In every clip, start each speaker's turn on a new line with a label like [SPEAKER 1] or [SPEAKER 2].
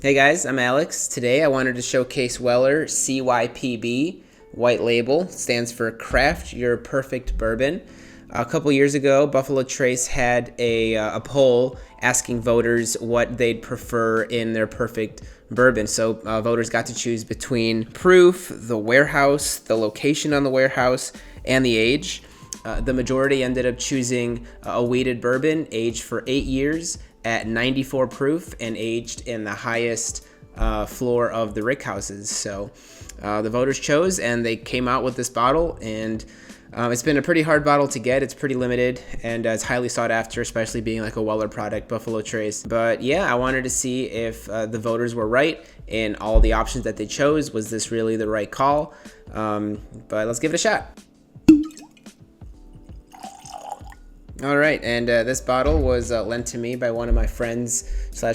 [SPEAKER 1] Hey guys, I'm Alex. Today I wanted to showcase Weller CYPB, white label, stands for Craft Your Perfect Bourbon. A couple years ago, Buffalo Trace had a poll asking voters what they'd prefer in their perfect bourbon. So voters got to choose between proof, the warehouse, the location on the warehouse, and the age. The majority ended up choosing a wheated bourbon aged for 8 years at 94 proof and aged in the highest floor of the rick houses. So the voters chose and they came out with this bottle, and it's been a pretty hard bottle to get. It's pretty limited and it's highly sought after, especially being like a Weller product, Buffalo Trace. But yeah, I wanted to see if the voters were right in all the options that they chose. Was this really the right call? But let's give it a shot. All right, and this bottle was lent to me by one of my friends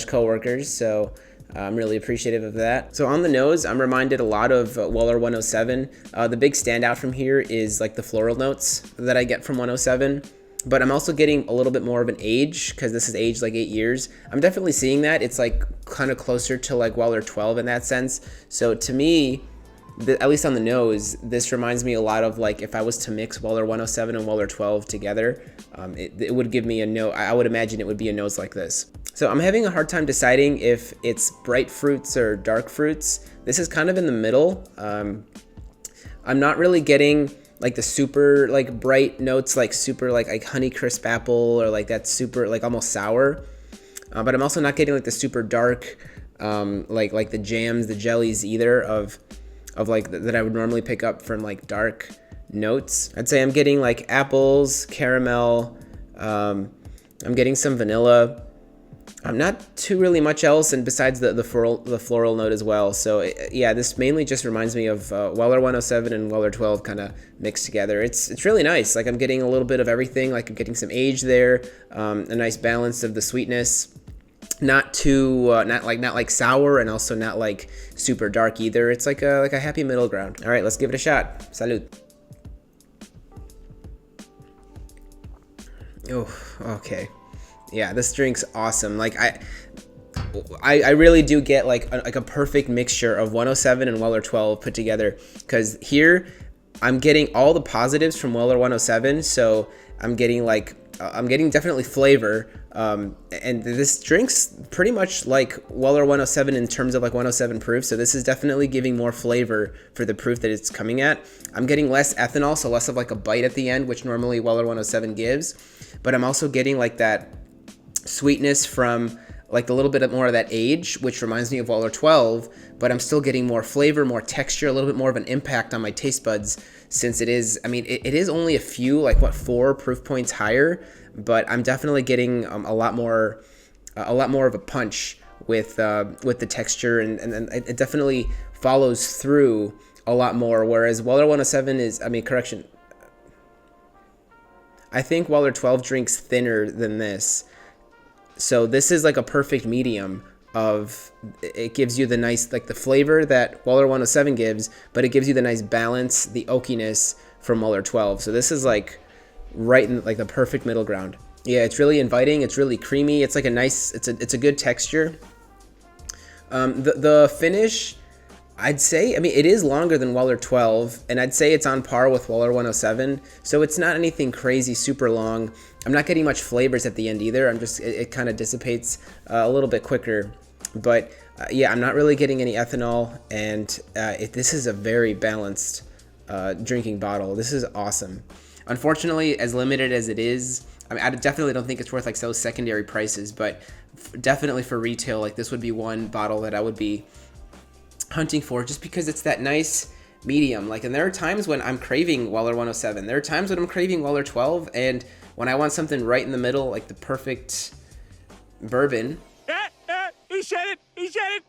[SPEAKER 1] / coworkers, so I'm really appreciative of that. So on the nose, I'm reminded a lot of Weller 107. The big standout from here is like the floral notes that I get from 107, but I'm also getting a little bit more of an age because this is aged like 8 years. I'm definitely seeing that. It's like kind of closer to like Weller 12 in that sense. So to me, at least on the nose, this reminds me a lot of like if I was to mix Weller 107 and Weller 12 together, it would give me a note. I would imagine it would be a nose like this. So I'm having a hard time deciding if it's bright fruits or dark fruits. This is kind of in the middle. I'm not really getting like the super like bright notes, like super like Honeycrisp apple or like that super like almost sour. But I'm also not getting like the super dark, like the jams, the jellies either of like that I would normally pick up from like dark notes. I'd say I'm getting like apples, caramel, I'm getting some vanilla. I'm not too really much else, and besides the floral note as well. So yeah, this mainly just reminds me of Weller 107 and Weller 12 kind of mixed together. It's really nice. Like I'm getting a little bit of everything. Like I'm getting some age there, a nice balance of the sweetness. Not too not like sour, and also not like super dark either. It's like a happy middle ground. All right, let's give it a shot. Salud. Oh, okay. Yeah, this drink's awesome. Like I really do get like a perfect mixture of 107 and Weller 12 put together, because here I'm getting all the positives from Weller 107. So I'm getting definitely flavor. And this drink's pretty much like Weller 107 in terms of like 107 proof. So this is definitely giving more flavor for the proof that it's coming at. I'm getting less ethanol, so less of like a bite at the end, which normally Weller 107 gives. But I'm also getting like that sweetness from like a little bit more of that age, which reminds me of Weller 12, but I'm still getting more flavor, more texture, a little bit more of an impact on my taste buds, since it is, I mean, it is only a few, like what, 4 proof points higher, but I'm definitely getting a lot more of a punch with the texture, and it definitely follows through a lot more, whereas Weller 107 is, I mean, correction, I think Weller 12 drinks thinner than this. So this is like a perfect medium of, it gives you the nice, like the flavor that Weller 107 gives, but it gives you the nice balance, the oakiness from Weller 12. So this is like right in like the perfect middle ground. Yeah, it's really inviting. It's really creamy. It's like a nice, it's a good texture. The finish, I'd say, I mean, it is longer than Weller 12, and I'd say it's on par with Weller 107. So it's not anything crazy super long. I'm not getting much flavors at the end either. It kind of dissipates a little bit quicker. But yeah, I'm not really getting any ethanol, and this is a very balanced drinking bottle. This is awesome. Unfortunately, as limited as it is, I mean, I definitely don't think it's worth like those secondary prices, but definitely for retail, like this would be one bottle that I would be hunting for, just because it's that nice medium. Like, and there are times when I'm craving Weller 107. There are times when I'm craving Weller 12, and when I want something right in the middle, like the perfect bourbon.
[SPEAKER 2] He said it.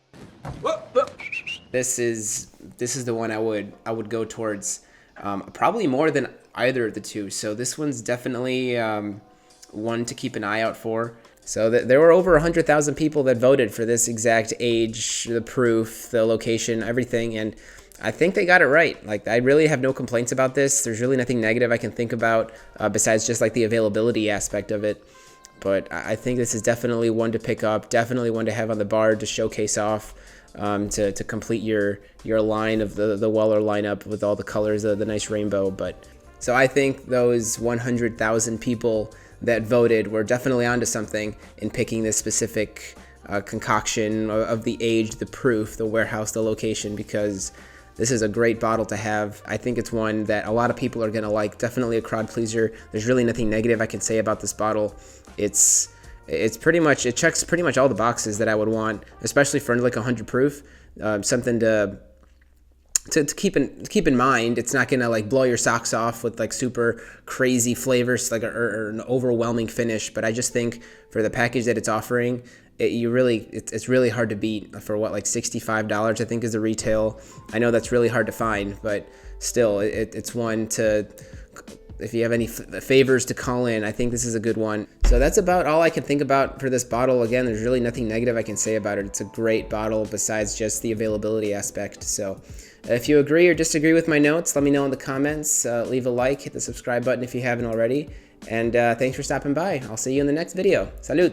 [SPEAKER 1] This is the one I would go towards, probably more than either of the two. So this one's definitely one to keep an eye out for. So there were over 100,000 people that voted for this exact age, the proof, the location, everything, and I think they got it right. Like, I really have no complaints about this. There's really nothing negative I can think about besides just like the availability aspect of it. but I think this is definitely one to pick up, definitely one to have on the bar to showcase off, to complete your line of the Weller lineup with all the colors of the nice rainbow. But so I think those 100,000 people that voted were definitely onto something in picking this specific concoction of the age, the proof, the warehouse, the location, because this is a great bottle to have. I think it's one that a lot of people are going to like. Definitely a crowd pleaser. There's really nothing negative I can say about this bottle. It's pretty much, it checks pretty much all the boxes that I would want, especially for like 100 proof. Something to keep in mind. It's not gonna like blow your socks off with like super crazy flavors, like or an overwhelming finish. But I just think for the package that it's offering, it's really hard to beat for what, like $65 I think is the retail. I know that's really hard to find, but still, it's one to, if you have any favors to call in, I think this is a good one. So that's about all I can think about for this bottle. Again, there's really nothing negative I can say about it. It's a great bottle besides just the availability aspect. So if you agree or disagree with my notes, let me know in the comments. Leave a like, hit the subscribe button if you haven't already. And thanks for stopping by. I'll see you in the next video. Salud!